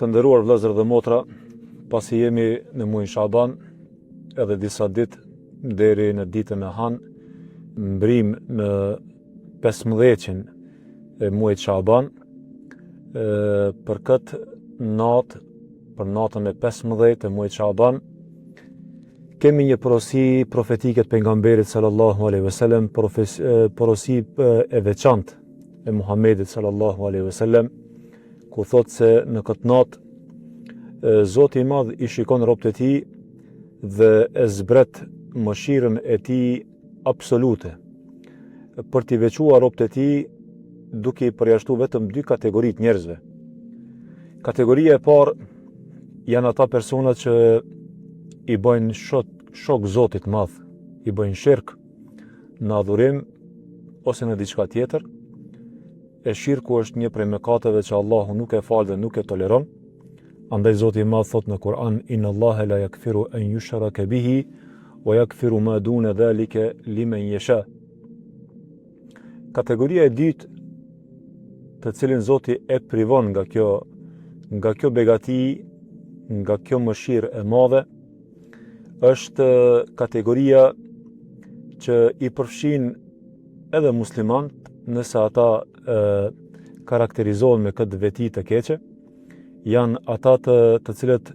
Të nderuar vëllezër dhe motra, pasi jemi në muajin Shaban, edhe disa ditë deri në ditën e Han, mbrim në 15-ën e muajit Shaban, për këtë natë, për natën e 15 e muajit Shaban, kemi një porosi profetike të pejgamberit sallallahu alaihi wasallam, porosi e veçantë e Muhamedit sallallahu alaihi wasallam, ku thotë se në këtë natë Zoti i Madh i shikon robët e tij dhe e zbret mëshirën e tij absolute për t'i veçuar robët e tij, duke i përjashtuar vetëm dy kategoritë njerëzve. Kategoria e parë janë ata persona që i bëjnë shok Zotit Madh, i bëjnë shirk në adhurim ose në diçka tjetër. E shirku është një prej mëkateve që Allahu nuk e fal dhe nuk e toleron. Andaj Zoti i Madh thot në Kur'an: Inna Allaha la yaghfiru an yushraka bihi wa yaghfiru ma duna dhalika liman yasha. Kategoria e dytë, të cilin Zoti e privon nga kjo begati, nga kjo mëshirë e madhe, është kategoria që i përfshin edhe muslimanët, nëse ata karakterizohen me këtë veti të keqe, janë ata të cilët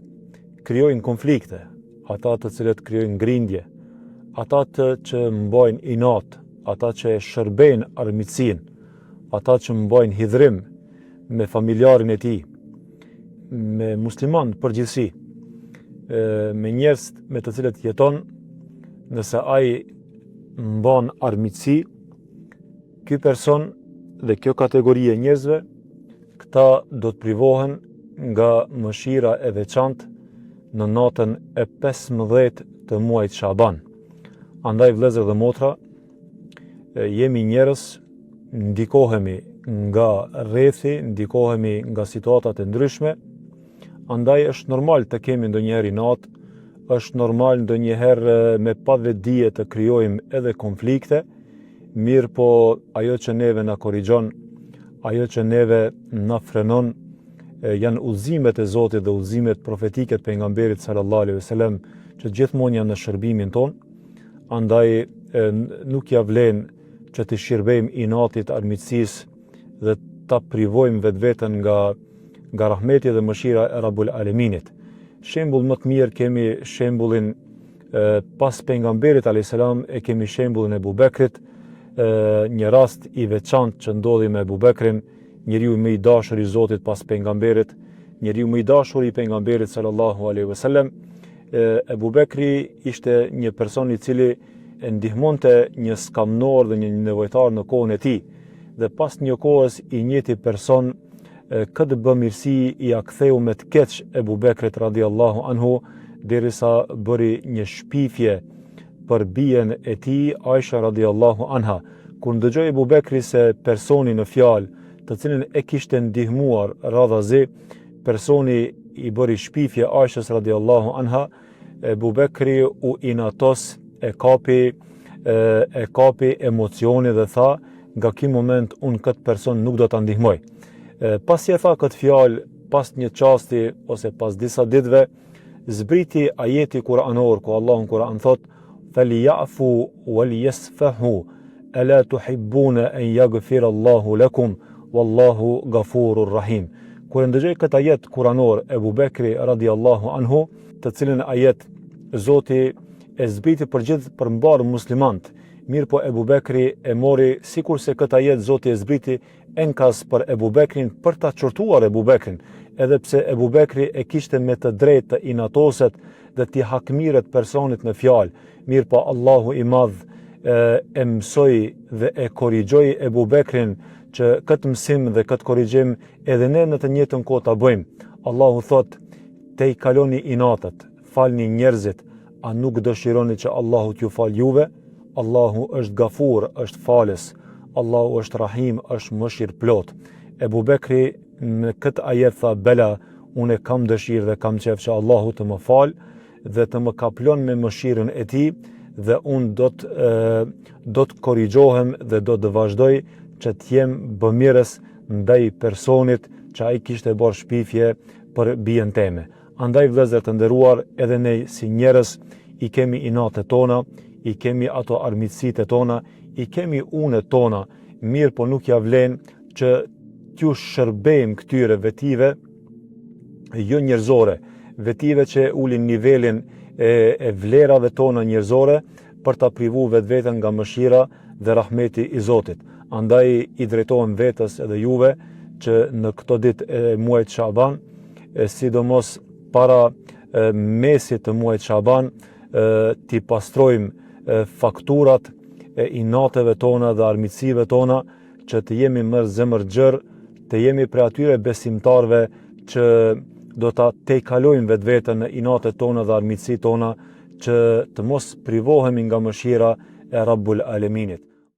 krijojnë konflikte, ata të cilët krijojnë grindje, ata që mbajnë inat, ata që shërbejnë armiqsinë, ata që mbajnë hidhrim me familjarin e tij, me musliman përgjithësi, me njerëz me të cilët jeton, nëse ai mban armiqsi, ky person dhe kjo kategorie njerëzve, këta do të privohen nga mëshira e veçantë në natën e 15 të muajit Shaban. Andaj vëllezër dhe motra, jemi njerëz, ndikohemi nga rrethi, ndikohemi nga situatat e ndryshme. Andaj është normal të kemi ndonjëherë inat, është normal ndonjëherë me pa vetdije të krijojmë edhe konflikte. Mirë po ajo që neve na korrigjon, ajo që neve na frenon, janë udhëzimet e Zotit dhe udhëzimet profetike të pejgamberit sallallahu alaihi wasallam, që gjithmonë janë në shërbimin ton. Andaj nuk ja vlen që të shërbejmë inatit, armiqësisë dhe ta privojmë vetveten nga rahmeti dhe mëshira e Rabbul Aleminit. Shembull më të mirë kemi shembullin pas pejgamberit alayhis salam, e kemi shembullin e Abu Bekrit, një rast i veçantë që ndodhi me Abu Bekrin, njeriu më i dashur i Zotit pas pejgamberit, njeriu më i dashur i pejgamberit sallallahu alaihi wasallam. Abu Bekri ishte një person i cili e ndihmonte një skamnor dhe një nevojtar në kohën e tij, dhe pas një kohës i njëjti person këtë bamirësi i aktheu me të keq Abu Bekrit radhiyallahu anhu, derisa bëri një shpifje për bijen e tij, Aisha radhiyallahu anha. Kur ndëgjoi Abu Bekri se personi në fjalë, të cilin e kishte ndihmuar radhazi, personi i bëri shpifje Aishës radhiyallahu anha, Abu Bekri u inatos, e kapi emocioni dhe tha: nga ky moment unë këtë person nuk do ta ndihmoj. Pasi e tha këtë fjalë, pas një çasti ose pas disa ditëve, zbriti ajeti kuranor ku Allahu në Kur'an thot: فَلْيَعْفُوا وَلْيَسْفَحُوا أَلَا تُحِبُّونَ أَنْ يَغْفِرَ اللَّهُ لَكُمْ وَاللَّهُ غَفُورٌ رَحِيمٌ. Kur ndëgjoi këtë ajet kuranor Abu Bekri radhiyallahu anhu, të cilën ajet Zoti e zbriti për mbar muslimanët, mirë po Abu Bekri e mori sikur se këtë ajet Zoti e zbriti enkas për Abu Bekrin, për ta çortuar Abu Bekrin, edhe pse Abu Bekri e kishte me të drejtë të inatoset dhe t'i hakmiret personit në fjalë. Mirë po Allahu i Madh e mësoi dhe e korrigjoi Abu Bekrin që këtë mësim dhe këtë korrigjim edhe ne në të njëjtën kohë ta bëjmë. Allahu thot: te i kaloni inatet, falni njerëzit, a nuk dëshironi që Allahu t'ju fal juve? Allahu është Gafur, është falës. Allahu është Rahim, është mëshirë plot. Abu Bekri në këtë ajet tha: bela, unë kam dëshirë dhe kam qejf që Allahu të më fal dhe të më kaplon me mëshirën e tij, dhe unë do të korrigjohem dhe do të vazhdoj që të jem bëmirës ndaj personit që ai kishte bërë shpifje për bien teme. Andaj vëllezër të nderuar, edhe ne si njerëz i kemi inatet tona, i kemi ato armiqësitë tona, i kemi unet tona, mirë po nuk ja vlen që t'ju shërbejmë këtyre vetive jo njerëzore, vetive që ulin nivelin e vlerave tona njerëzore për ta privu vetveten nga mëshira dhe rahmeti i Zotit. Andaj i drejtohem vetës edhe juve që në këto ditë e muajit Shaban, sidomos para mesit të muajit Shaban, t'i pastrojmë fakturat e inateve tona dhe armiqësive tona, që të jemi më zemërgjër, të jemi prej atyre besimtarve që do ta tejkalojmë vetveten në inatet tona dhe armiqësitë tona, që të mos privohemi nga mëshira e Rabbul Aleminit.